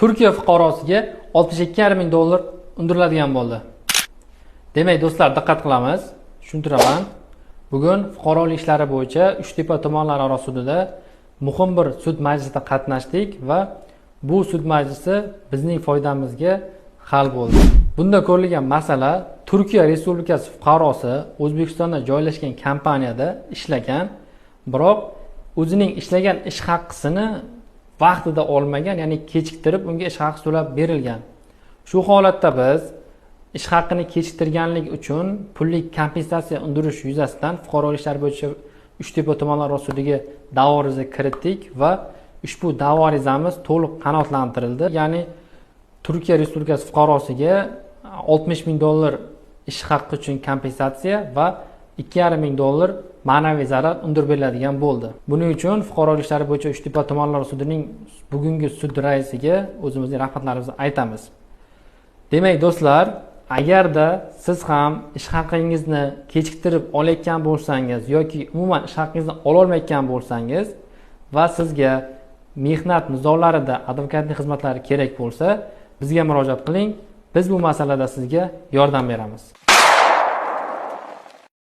Turkiya fuqarosiga 62,5 ming dollar undiriladigan bo'ldi. Demak, do'stlar, diqqat qilamiz. Tushuntiraman. Bugun fuqarolik ishlari bo'yicha Uchtepa tumanlararo sudida muhim bir sud majlisida qatnashdik va bu sud majlisi bizning foydamizga hal bo'ldi. Bunda ko'rilgan masala Turkiya Respublikasi fuqarosi O'zbekistonda joylashgan kompaniyada ishlagan, biroq o'zining ishlagan ish haqqisini vaqtida olmagan, ya'ni kechiktirib unga ish haqqi to'lab berilgan. Shu holatda biz ish haqqini kechiktirganlik uchun pullik kompensatsiya undirish yuzasidan fuqarolik ishlari bo'yicha Uchtepa tumanlararo sudiga da'vo ariza kiritdik va ushbu da'vo arizamiz to'liq qanoatlantirildi. Ya'ni Turkiya Respublikasi fuqarosiga 60 ming dollar ish haqqi uchun kompensatsiya va 2,5 ming dollar ma'naviy zarar undirib beriladigan bo'ldi. Buning uchun fuqarolik ishlari bo'yicha Uchtepa tumanlararo sudining bugungi sud raisiga o'zimizning rahmatlarimizni aytamiz. Demak, do'stlar, agarda siz ham ish haqqingizni kechiktirib olayotgan bo'lsangiz yoki umuman ish haqqingizni ola olmayotgan bo'lsangiz va sizga mehnat nizolarida advokatlik xizmatlari kerak bo'lsa, bizga murojaat qiling. Biz bu masalada sizga yordam beramiz.